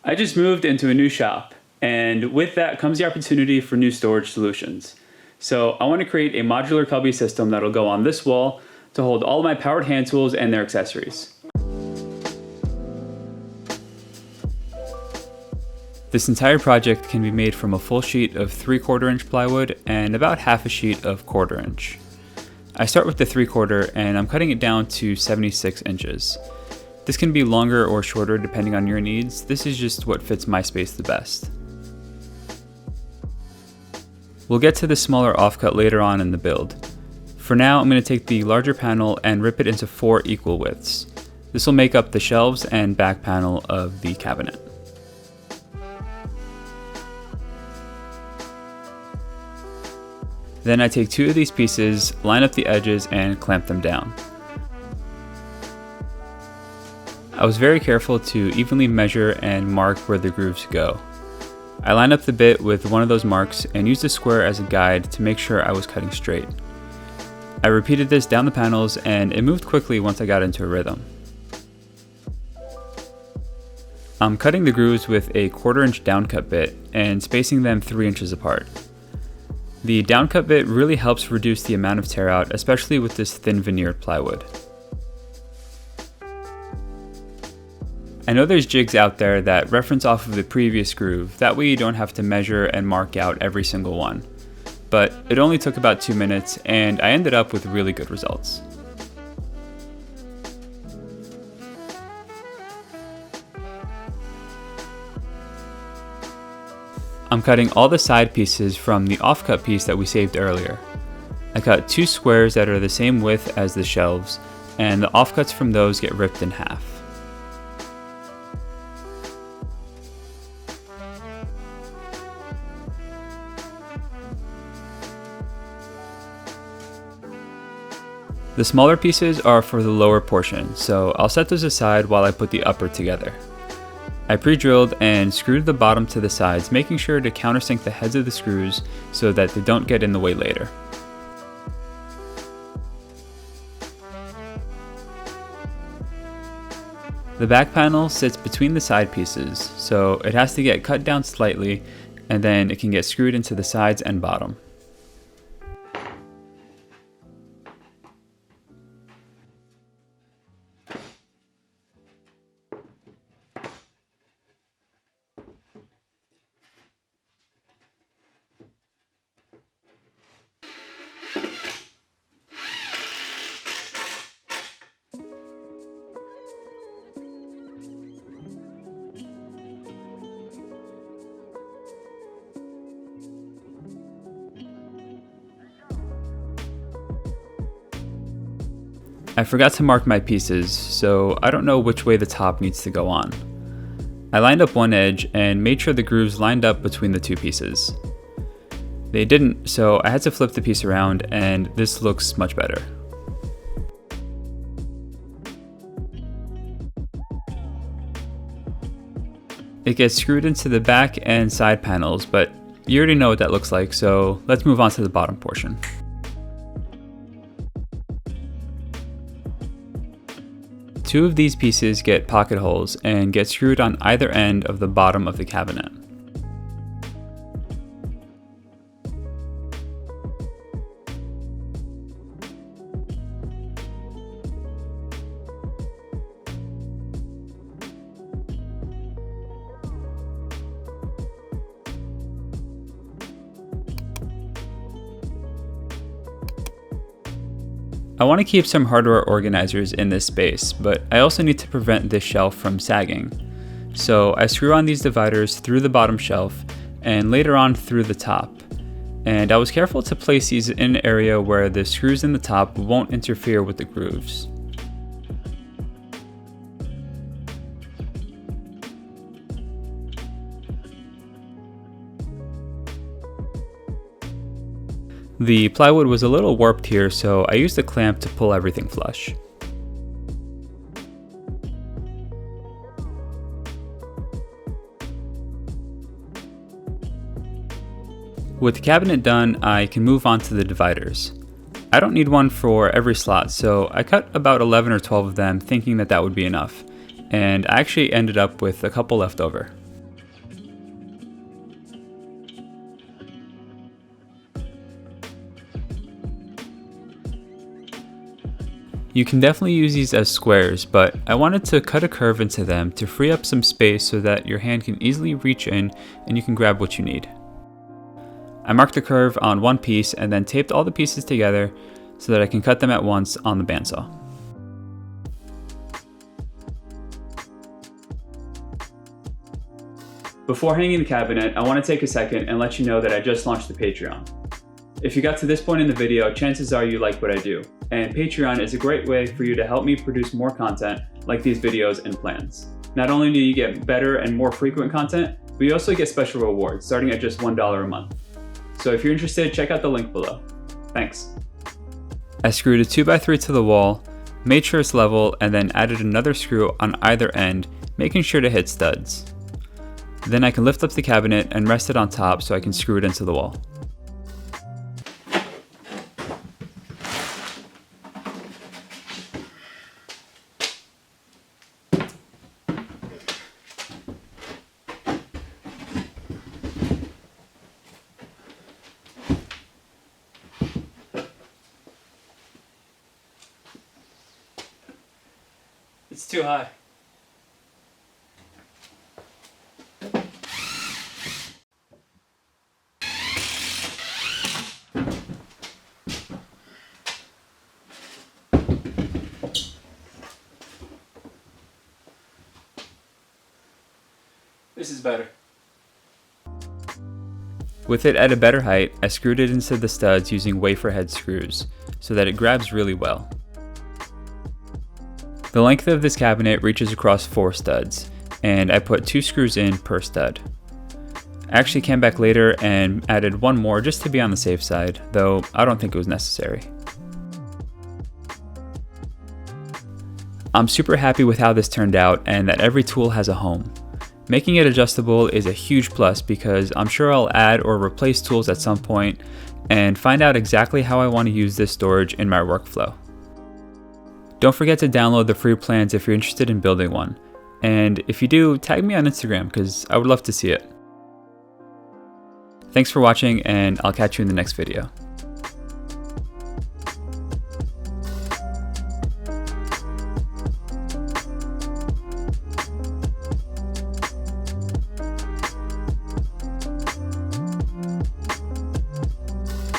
I just moved into a new shop, and with that comes the opportunity for new storage solutions. So I want to create a modular cubby system that'll go on this wall to hold all of my powered hand tools and their accessories. This entire project can be made from a full sheet of 3/4 inch plywood and about half a sheet of 1/4 inch. I start with the 3/4 and I'm cutting it down to 76 inches. This can be longer or shorter depending on your needs. This is just what fits my space the best. We'll get to the smaller offcut later on in the build. For now, I'm going to take the larger panel and rip it into 4 equal widths. This will make up the shelves and back panel of the cabinet. Then I take 2 of these pieces, line up the edges, and clamp them down. I was very careful to evenly measure and mark where the grooves go. I lined up the bit with one of those marks and used a square as a guide to make sure I was cutting straight. I repeated this down the panels and it moved quickly once I got into a rhythm. I'm cutting the grooves with a 1/4 inch downcut bit and spacing them 3 inches apart. The downcut bit really helps reduce the amount of tear out, especially with this thin veneered plywood. I know there's jigs out there that reference off of the previous groove, that way you don't have to measure and mark out every single one. But it only took about 2 minutes and I ended up with really good results. I'm cutting all the side pieces from the offcut piece that we saved earlier. I cut 2 squares that are the same width as the shelves, and the offcuts from those get ripped in half. The smaller pieces are for the lower portion, so I'll set those aside while I put the upper together. I pre-drilled and screwed the bottom to the sides, making sure to countersink the heads of the screws so that they don't get in the way later. The back panel sits between the side pieces, so it has to get cut down slightly and then it can get screwed into the sides and bottom. I forgot to mark my pieces, so I don't know which way the top needs to go on. I lined up one edge and made sure the grooves lined up between the 2 pieces. They didn't, so I had to flip the piece around and this looks much better. It gets screwed into the back and side panels, but you already know what that looks like, so let's move on to the bottom portion. Two of these pieces get pocket holes and get screwed on either end of the bottom of the cabinet. I want to keep some hardware organizers in this space, but I also need to prevent this shelf from sagging. So I screw on these dividers through the bottom shelf and later on through the top. And I was careful to place these in an area where the screws in the top won't interfere with the grooves. The plywood was a little warped here, so I used a clamp to pull everything flush. With the cabinet done, I can move on to the dividers. I don't need one for every slot, so I cut about 11 or 12 of them thinking that that would be enough, and I actually ended up with a couple left over. You can definitely use these as squares, but I wanted to cut a curve into them to free up some space so that your hand can easily reach in and you can grab what you need. I marked the curve on one piece and then taped all the pieces together so that I can cut them at once on the bandsaw. Before hanging the cabinet, I want to take a second and let you know that I just launched the Patreon. If you got to this point in the video, chances are you like what I do, and Patreon is a great way for you to help me produce more content like these videos and plans. Not only do you get better and more frequent content, but you also get special rewards starting at just $1 a month. So if you're interested, check out the link below. Thanks. I screwed a 2x3 to the wall, made sure it's level, and then added another screw on either end, making sure to hit studs. Then I can lift up the cabinet and rest it on top so I can screw it into the wall. It's too high. This is better. With it at a better height, I screwed it into the studs using wafer head screws so that it grabs really well. The length of this cabinet reaches across 4 studs, and I put 2 screws in per stud. I actually came back later and added one more just to be on the safe side, though I don't think it was necessary. I'm super happy with how this turned out and that every tool has a home. Making it adjustable is a huge plus because I'm sure I'll add or replace tools at some point and find out exactly how I want to use this storage in my workflow. Don't forget to download the free plans if you're interested in building one. And if you do, tag me on Instagram because I would love to see it. Thanks for watching, and I'll catch you in the next video.